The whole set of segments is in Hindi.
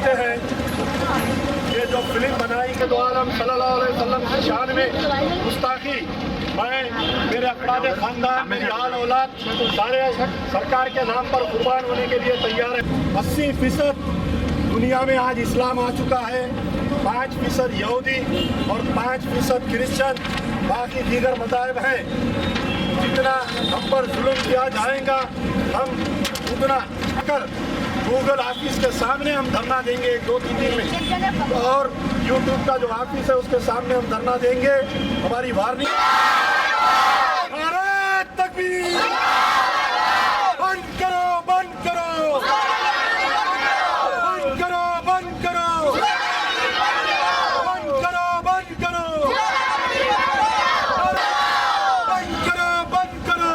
समझते हैं कि जो फिल्म बनाई के दो आलम सल्लल्लाहु अलैहि वसल्लम की शान में गुस्ताखी, मैं मेरे अपराध खानदान मेरी आल औलाद सारे सरकार के नाम पर कुर्बान होने के लिए तैयार है। 80% दुनिया में आज इस्लाम आ चुका है, 5% यहूदी और 5% क्रिश्चियन, बाकी दीगर मज़ाहिब हैं। जितना हम पर जुल्म किया जाएगा हम उतना कर गूगल ऑफिस के सामने हम धरना देंगे 2-3 दिन में, और यूट्यूब का जो ऑफिस है उसके सामने हम धरना देंगे। हमारी वार्निंग, नारे तकबीर, बंद करो बंद करो बंद करो बंद करो बंद करो बंद करो बंद करो बंद करो।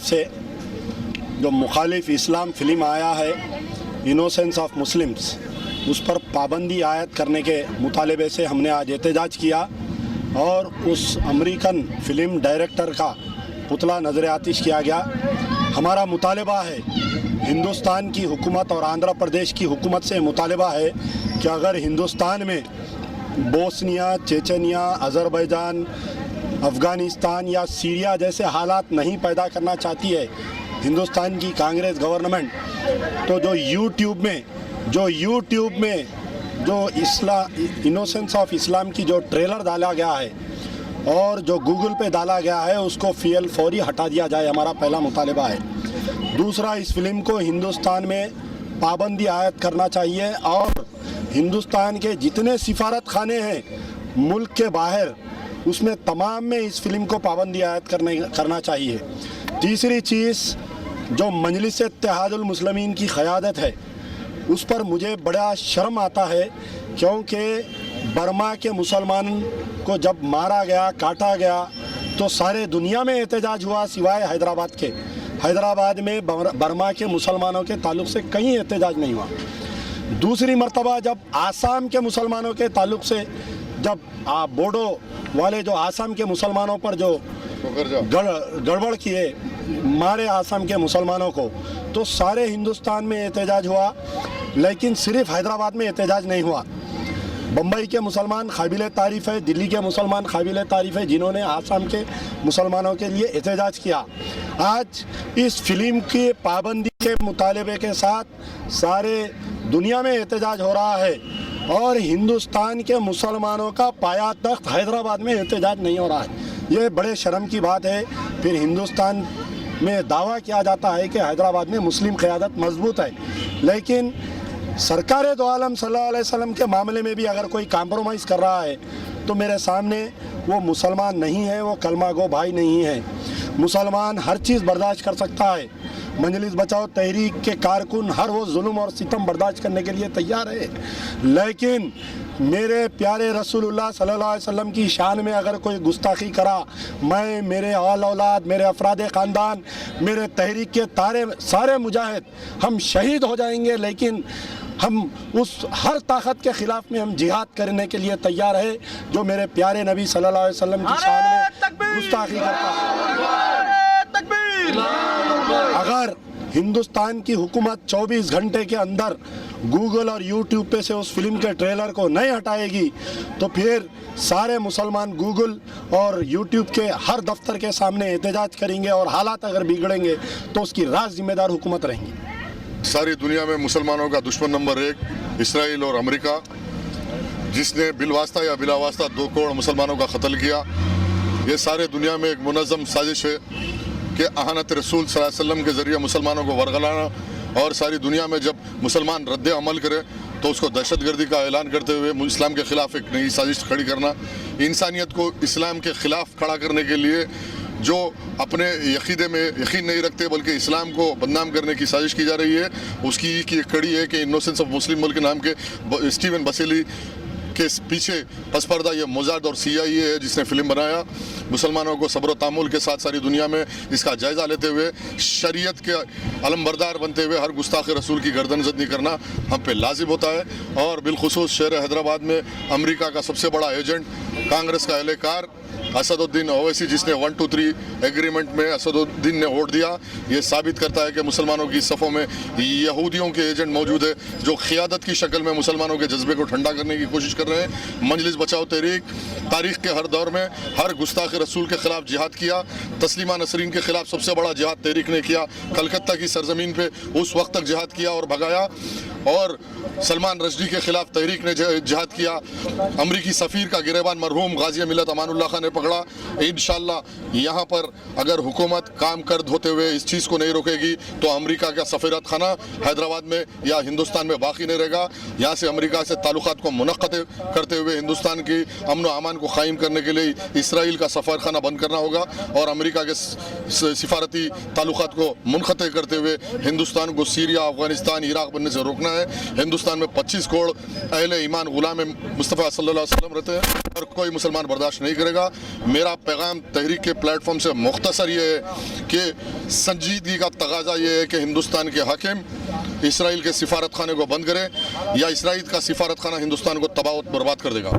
से जो मुखालिफ इस्लाम फिल्म आया है इनोसेंस ऑफ मुस्लिम्स, उस पर पाबंदी आयद करने के मुतालबे से हमने आज एहतजाज किया और उस अमेरिकन फिल्म डायरेक्टर का पुतला नज़र आतिश किया गया। हमारा मुतालबा है, हिंदुस्तान की हुकूमत और आंध्र प्रदेश की हुकूमत से मुतालबा है कि अगर हिंदुस्तान में बोस्निया, चेचनिया, अज़रबैजान, अफ़गानिस्तान या सीरिया जैसे हालात नहीं पैदा करना चाहती है हिंदुस्तान की कांग्रेस गवर्नमेंट, तो जो यूट्यूब में जो इनोसेंस ऑफ इस्लाम की जो ट्रेलर डाला गया है और जो गूगल पे डाला गया है उसको फौरी हटा दिया जाए, हमारा पहला मुतालबा है। दूसरा, इस फिल्म को हिंदुस्तान में पाबंदी आयद करना चाहिए और हिंदुस्तान के जितने सिफारत खाने हैं मुल्क के बाहर, उसमें तमाम में इस फिल्म को पाबंदी आयद करना चाहिए। तीसरी चीज़, जो मजलिस इत्तेहादुल मुस्लिमीन की क़यादत है उस पर मुझे बड़ा शर्म आता है, क्योंकि बर्मा के मुसलमान को जब मारा गया, काटा गया तो सारे दुनिया में एहतजाज हुआ सिवाय हैदराबाद के। हैदराबाद में बर्मा के मुसलमानों के ताल्लुक़ से कहीं एहतजाज नहीं हुआ। दूसरी मर्तबा जब आसाम के मुसलमानों के ताल्लुक़ से, जब बोडो वाले जो आसाम के मुसलमानों पर जो गड़बड़ किए, मारे आसाम के मुसलमानों को, तो सारे हिंदुस्तान में एहतजाज हुआ, लेकिन सिर्फ हैदराबाद में एहतजाज नहीं हुआ। बम्बई के मुसलमान काबिल तारीफ़ है, दिल्ली के मुसलमान काबिल तारीफ़ है जिन्होंने आसाम के मुसलमानों के लिए एहतजाज किया। आज इस फिल्म की पाबंदी के मुतालबे के साथ सारे दुनिया में एहतजाज हो रहा है और हिंदुस्तान के मुसलमानों का पाया तख्त हैदराबाद में एहतजाज नहीं हो रहा है। ये बड़े शर्म की बात है। फिर हिंदुस्तान में दावा किया जाता है कि हैदराबाद में मुस्लिम क़यादत मजबूत है, लेकिन सरकार दो आलम सल्लल्लाहु अलैहि वसल्लम के मामले में भी अगर कोई कॉम्प्रोमाइज़ कर रहा है तो मेरे सामने वो मुसलमान नहीं है, वो कलमा गो भाई नहीं है। मुसलमान हर चीज़ बर्दाश्त कर सकता है। मजलिस बचाओ तहरीक के कारकुन हर वो जुल्म और सितम बर्दाश्त करने के लिए तैयार है, लेकिन मेरे प्यारे रसूलुल्लाह सल्लल्लाहु अलैहि वसल्लम की शान में अगर कोई गुस्ताखी करा, मैं, मेरे आल औलाद, मेरे अफराद ख़ानदान, मेरे तहरीक के सारे मुजाहिद हम शहीद हो जाएंगे, लेकिन हम उस हर ताकत के ख़िलाफ़ में हम जिहाद करने के लिए तैयार है जो मेरे प्यारे नबी सल्लल्लाहु अलैहि वसल्लम की शान में गुस्ताखी करता है। अगर हिंदुस्तान की हुकूमत 24 घंटे के अंदर गूगल और यूट्यूब पे से उस फिल्म के ट्रेलर को नहीं हटाएगी तो फिर सारे मुसलमान गूगल और यूट्यूब के हर दफ्तर के सामने एहतजाज करेंगे और हालात अगर बिगड़ेंगे तो उसकी राज जिम्मेदार हुकूमत रहेंगी। सारी दुनिया में मुसलमानों का दुश्मन नंबर 1 इसराइल और अमेरिका, जिसने बिलवास्ता या बिलावास्ता 2 करोड़ मुसलमानों का कत्ल किया। ये सारे दुनिया में एक मुनज़्ज़म साजिश है कि अहानत रसूल सल्लल्लाहु अलैहि वसल्लम के ज़रिए मुसलमानों को वरगलाना, और सारी दुनिया में जब मुसलमान रद्द अमल करे तो उसको दहशतगर्दी का ऐलान करते हुए इस्लाम के ख़िलाफ़ एक नई साजिश खड़ी करना। इंसानियत को इस्लाम के ख़िलाफ़ खड़ा करने के लिए जो अपने यकीदे में यकीन नहीं रखते बल्कि इस्लाम को बदनाम करने की साजिश की जा रही है, उसकी एक कड़ी है कि इनोसेंस ऑफ मुस्लिम मुल्क के नाम के स्टीवन बसेली के पीछे पसपर्दा ये मोज़ाद और CIA है जिसने फिल्म बनाया। मुसलमानों को सब्र तामुल के साथ सारी दुनिया में इसका जायज़ा लेते हुए शरीयत के अलमबरदार बनते हुए हर गुस्ताख रसूल की गर्दन ज़द नहीं करना हम पे लाजिम होता है। और बिलखुसूस शहर हैदराबाद में अमेरिका का सबसे बड़ा एजेंट कांग्रेस का एहलकार असदुद्दीन ओवैसी, जिसने 1, 2, 3 एग्रीमेंट में असदुद्दीन ने वोट दिया, ये साबित करता है कि मुसलमानों की सफ़ों में यहूदियों के एजेंट मौजूद है जो क़ियादत की शक्ल में मुसलमानों के जज्बे को ठंडा करने की कोशिश कर रहे हैं। मजलिस बचाओ तहरीक तारीख़ के हर दौर में हर गुस्ताख रसूल के ख़िलाफ़ जिहाद किया। तस्लीमा नसरीन के ख़िलाफ़ सबसे बड़ा जिहाद तहरीक ने किया, कलकत्ता की सरजमीन पर उस वक्त तक जिहाद किया और भगाया। और सलमान रश्दी के ख़िलाफ़ तहरीक ने जिहाद किया। अमरीकी सफ़ीर का गिरेबान मरहूम गाज़ी मिलत अमानुल्लाह खान ने पकड़ा। इंशाअल्लाह यहाँ पर अगर हुकूमत काम कर्द होते हुए इस चीज़ को नहीं रोकेगी तो अमेरिका का सफ़ीरत खाना हैदराबाद में या हिंदुस्तान में बाकी नहीं रहेगा। यहाँ से अमेरिका से ताल्लुकात को मुनक़्क़द करते हुए हिंदुस्तान की अमन व अमान को क़ायम करने के लिए इसराइल का सफ़ारखाना बंद करना होगा और अमेरिका के सिफारती ताल्लुकात को मुनक़्क़द करते हुए हिंदुस्तान को सीरिया, अफ़गानिस्तान, इराक़ बनने से रोकना है। हिंदुस्तान में 25 करोड़ अहले ईमान गुलाम मुस्तफ़ा सल्लल्लाहु अलैहि वसल्लम रहते हैं और कोई मुसलमान बर्दाश्त नहीं करेगा। मेरा पैगाम तहरीक के प्लेटफॉर्म से मुख्तसर ये है कि संजीदगी का तगाज़ा ये है कि हिंदुस्तान के हाकिम इसराइल के सिफारत खाने को बंद करें या इसराइल का सिफारत खाना हिंदुस्तान को तबाह बर्बाद कर देगा।